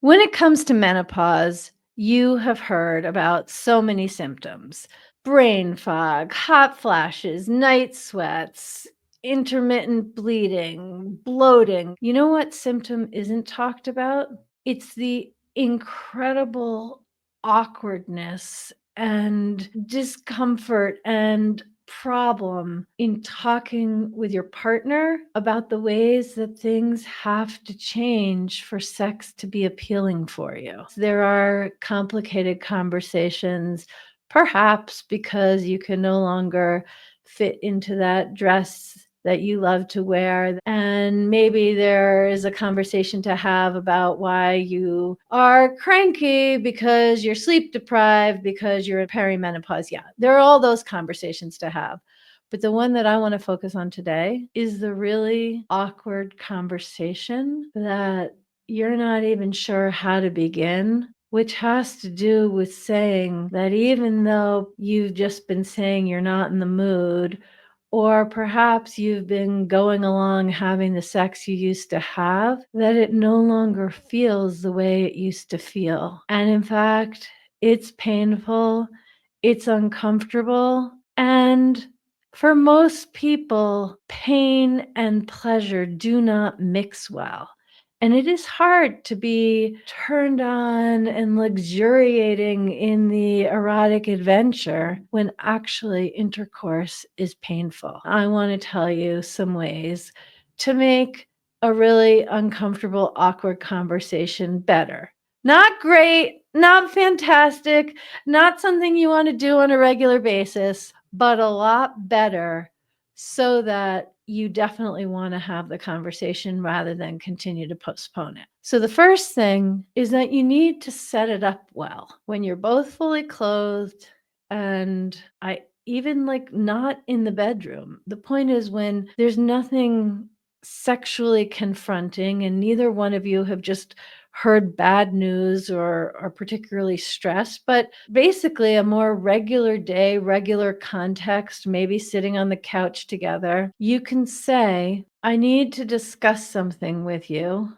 When it comes to menopause, you have heard about so many symptoms: brain fog, hot flashes, night sweats, intermittent bleeding, bloating. You know what symptom isn't talked about? It's the incredible awkwardness and discomfort and problem in talking with your partner about the ways that things have to change for sex to be appealing for you. There are complicated conversations, perhaps because you can no longer fit into that dress that you love to wear. And maybe there is a conversation to have about why you are cranky because you're sleep deprived, because you're in perimenopause. Yeah, there are all those conversations to have. But the one that I want to focus on today is the really awkward conversation that you're not even sure how to begin, which has to do with saying that even though you've just been saying you're not in the mood, or perhaps you've been going along having the sex you used to have, that it no longer feels the way it used to feel. And in fact, it's painful, it's uncomfortable, and for most people, pain and pleasure do not mix well. And it is hard to be turned on and luxuriating in the erotic adventure when actually intercourse is painful. I want to tell you some ways to make a really uncomfortable, awkward conversation better. Not great, not fantastic, not something you want to do on a regular basis, but a lot better, so that you definitely want to have the conversation rather than continue to postpone it. So the first thing is that you need to set it up well. When you're both fully clothed, and I even like not in the bedroom. The point is when there's nothing sexually confronting and neither one of you have just heard bad news or are particularly stressed, but basically a more regular day, regular context, maybe sitting on the couch together, you can say, I need to discuss something with you.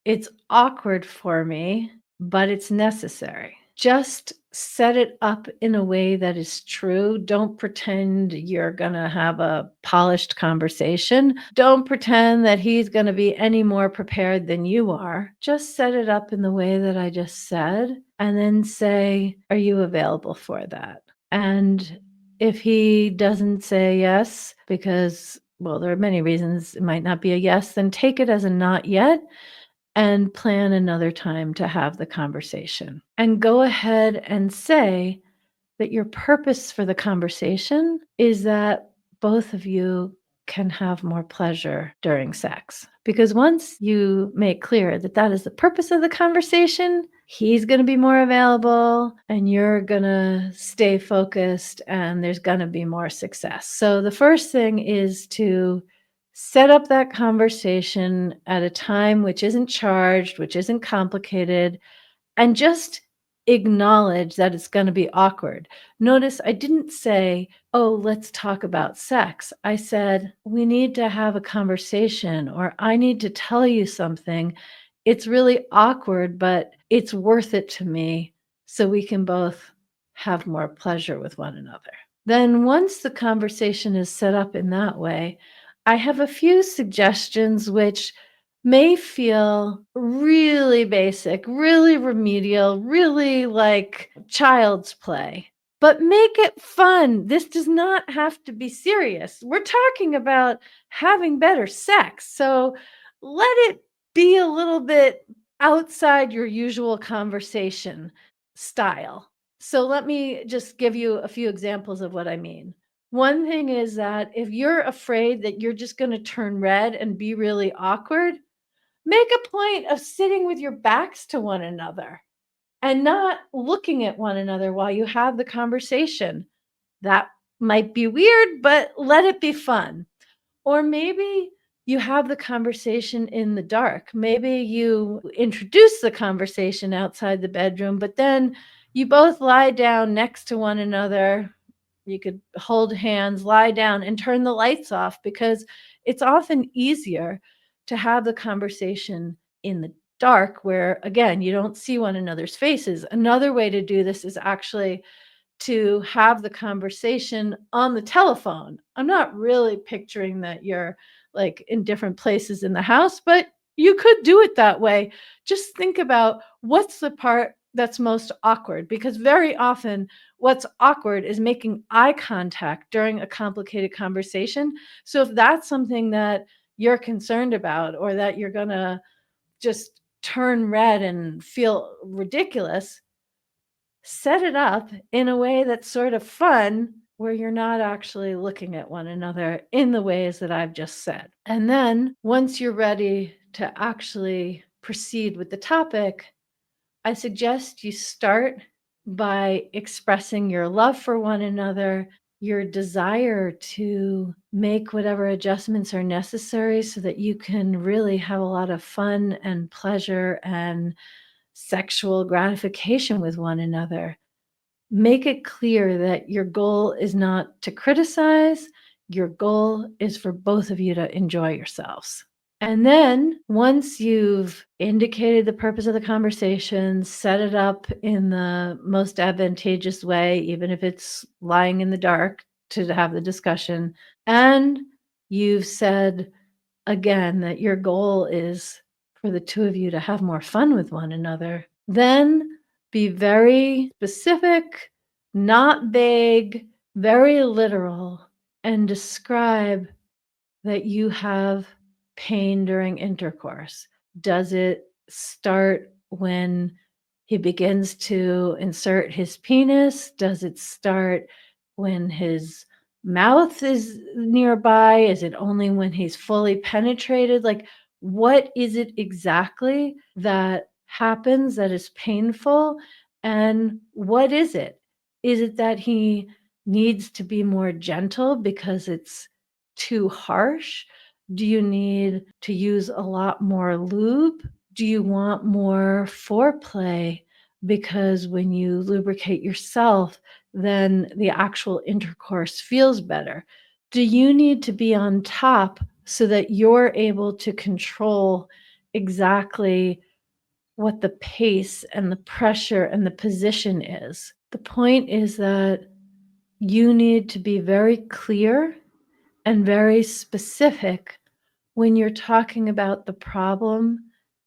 It's awkward for me, but it's necessary. Just set it up in a way that is true. Don't pretend you're going to have a polished conversation. Don't pretend that he's going to be any more prepared than you are. Just set it up in the way that I just said, and then say, are you available for that? And if he doesn't say yes, because, well, there are many reasons it might not be a yes, then take it as a not yet and plan another time to have the conversation. And go ahead and say that your purpose for the conversation is that both of you can have more pleasure during sex. Because once you make clear that that is the purpose of the conversation, he's going to be more available and you're going to stay focused and there's going to be more success. So the first thing is to set up that conversation at a time which isn't charged, which isn't complicated, and just acknowledge that it's going to be awkward. Notice I didn't say, oh, let's talk about sex. I said, we need to have a conversation, or I need to tell you something. It's really awkward, but it's worth it to me so we can both have more pleasure with one another. Then once the conversation is set up in that way, I have a few suggestions which may feel really basic, really remedial, really like child's play, but make it fun. This does not have to be serious. We're talking about having better sex. So let it be a little bit outside your usual conversation style. So let me just give you a few examples of what I mean. One thing is that if you're afraid that you're just going to turn red and be really awkward, make a point of sitting with your backs to one another and not looking at one another while you have the conversation. That might be weird, but let it be fun. Or maybe you have the conversation in the dark. Maybe you introduce the conversation outside the bedroom, but then you both lie down next to one another. You could hold hands, lie down, and turn the lights off, because it's often easier to have the conversation in the dark where, again, you don't see one another's faces. Another way to do this is actually to have the conversation on the telephone. I'm not really picturing that you're like in different places in the house, but you could do it that way. Just think about what's the part that's most awkward, because very often what's awkward is making eye contact during a complicated conversation. So if that's something that you're concerned about, or that you're going to just turn red and feel ridiculous, set it up in a way that's sort of fun, where you're not actually looking at one another in the ways that I've just said. And then once you're ready to actually proceed with the topic, I suggest you start by expressing your love for one another, your desire to make whatever adjustments are necessary so that you can really have a lot of fun and pleasure and sexual gratification with one another. Make it clear that your goal is not to criticize, your goal is for both of you to enjoy yourselves. And then once you've indicated the purpose of the conversation, set it up in the most advantageous way, even if it's lying in the dark to have the discussion, and you've said again that your goal is for the two of you to have more fun with one another, then be very specific, not vague, very literal, and describe that you have pain during intercourse. Does it start when he begins to insert his penis? Does it start when his mouth is nearby? Is it only when he's fully penetrated? Like, what is it exactly that happens that is painful? And what is it? Is it that he needs to be more gentle because it's too harsh? Do you need to use a lot more lube? Do you want more foreplay? Because when you lubricate yourself, then the actual intercourse feels better. Do you need to be on top so that you're able to control exactly what the pace and the pressure and the position is? The point is that you need to be very clear and very specific when you're talking about the problem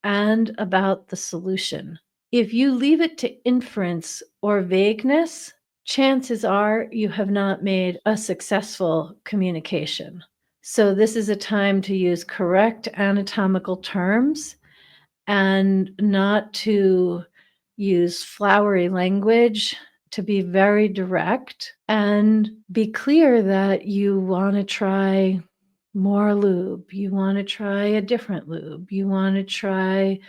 and about the solution. If you leave it to inference or vagueness, chances are you have not made a successful communication. So, this is a time to use correct anatomical terms and not to use flowery language, to be very direct and be clear that you want to try more lube, you want to try a different lube, you want to try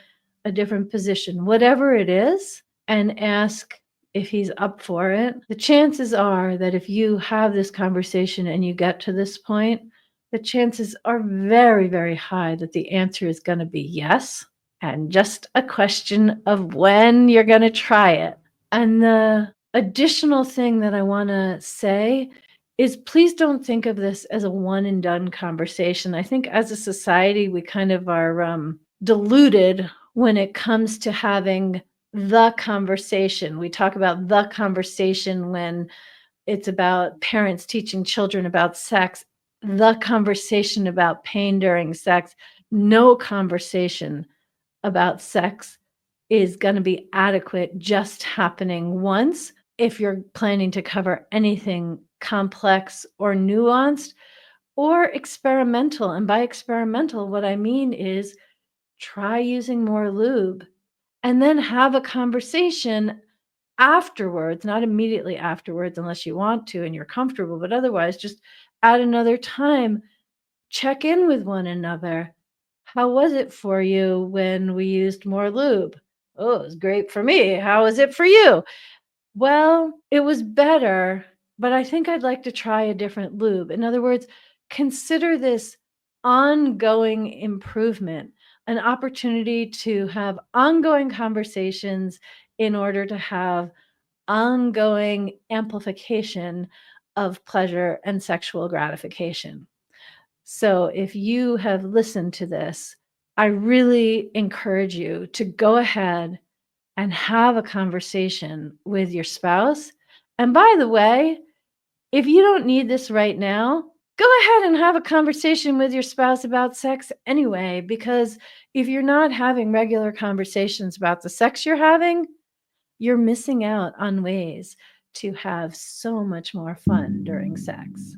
a different position, whatever it is, and ask if he's up for it. The chances are that if you have this conversation and you get to this point, the chances are very, very high that the answer is going to be yes, and just a question of when you're going to try it. And the additional thing that I want to say is, please don't think of this as a one and done conversation. I think as a society, we kind of are diluted when it comes to having the conversation. We talk about the conversation when it's about parents teaching children about sex, the conversation about pain during sex. No conversation about sex is going to be adequate just happening once. If you're planning to cover anything complex or nuanced or experimental, and by experimental, what I mean is try using more lube and then have a conversation afterwards, not immediately afterwards, unless you want to and you're comfortable, but otherwise, just at another time, check in with one another. How was it for you when we used more lube? Oh, it was great for me. How was it for you? Well, it was better, but I think I'd like to try a different lube. In other words, consider this ongoing improvement, an opportunity to have ongoing conversations in order to have ongoing amplification of pleasure and sexual gratification. So if you have listened to this, I really encourage you to go ahead and have a conversation with your spouse. And by the way, if you don't need this right now, go ahead and have a conversation with your spouse about sex anyway, because if you're not having regular conversations about the sex you're having, you're missing out on ways to have so much more fun during sex.